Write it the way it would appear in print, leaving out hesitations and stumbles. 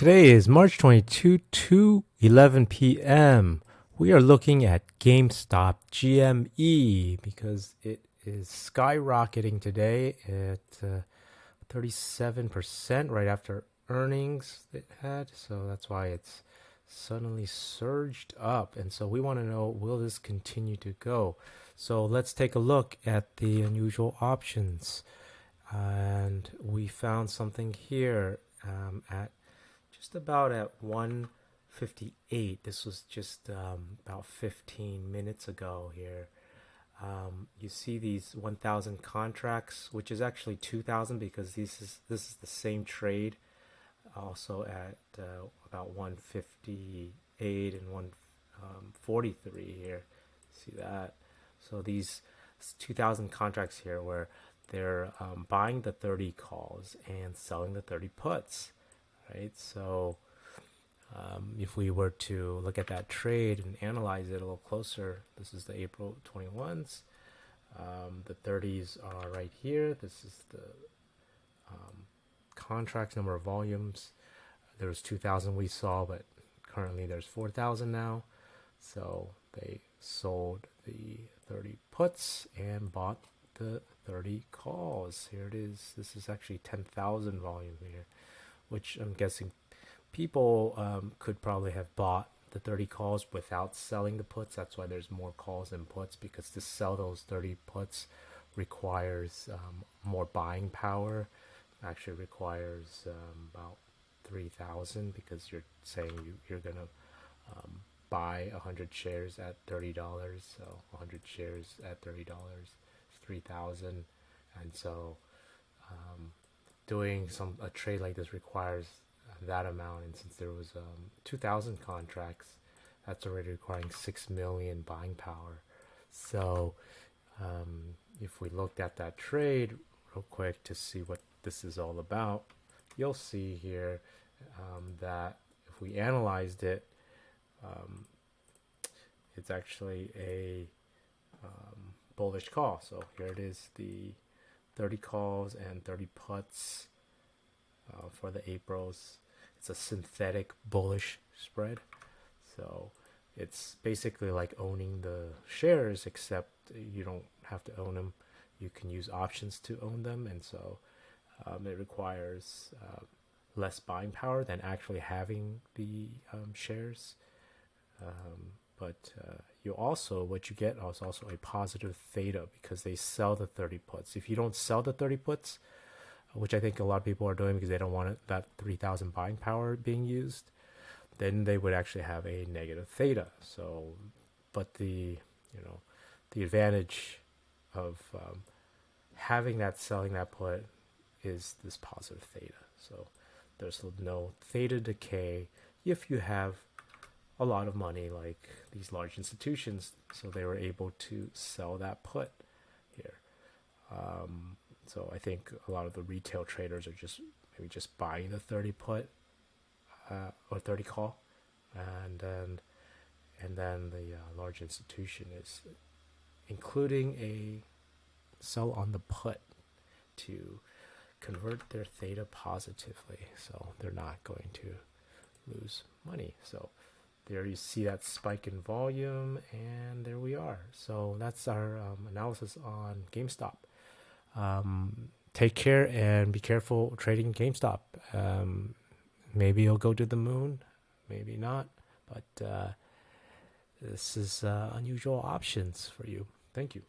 Today is March 22, 2:11 p.m. We are looking at Gamestop GME because it is skyrocketing today at 37% right after earnings it had. So that's why it's suddenly surged up. And so we want to know, will this continue to go? So let's take a look at the unusual options. And we found something here at just about at 158. This was just about 15 minutes ago here. You see these 1,000 contracts, which is actually 2,000 because this is the same trade. Also at about 158 and 143 here. See that? So these 2,000 contracts here where they're buying the 30 calls and selling the 30 puts, right? So if we were to look at that trade and analyze it a little closer, this is the April 21s. The 30s are right here. This is the contracts, number of volumes. There was 2,000 we saw, but currently there's 4,000 now. So they sold the 30 puts and bought the 30 calls. Here it is. This is actually 10,000 volume here, which I'm guessing people could probably have bought the 30 calls without selling the puts. That's why there's more calls than puts, because to sell those 30 puts requires more buying power. Actually requires about 3,000, because you're saying you're gonna buy 100 shares at $30. So 100 shares at $30 is 3,000, and so doing a trade like this requires that amount. And since there was 2,000 contracts, that's already requiring 6 million buying power. So if we looked at that trade real quick to see what this is all about, you'll see here that if we analyzed it, it's actually a bullish call. So here it is, the 30 calls and 30 puts for the Aprils. It's a synthetic bullish spread. So it's basically like owning the shares, except you don't have to own them. You can use options to own them, and so it requires less buying power than actually having the shares. But you also, what you get is also a positive theta, because they sell the 30 puts. If you don't sell the 30 puts, which I think a lot of people are doing because they don't want that 3,000 buying power being used, then they would actually have a negative theta. So, but the advantage of having that, selling that put, is this positive theta. So there's no theta decay if you have a lot of money, like these large institutions. So they were able to sell that put here. So I think a lot of the retail traders are maybe just buying the 30 put or 30 call, and then the large institution is including a sell on the put to convert their theta positively, so they're not going to lose money. So there you see that spike in volume, and there we are. So that's our analysis on GameStop. Take care and be careful trading GameStop. Maybe you'll go to the moon, maybe not, but this is unusual options for you. Thank you.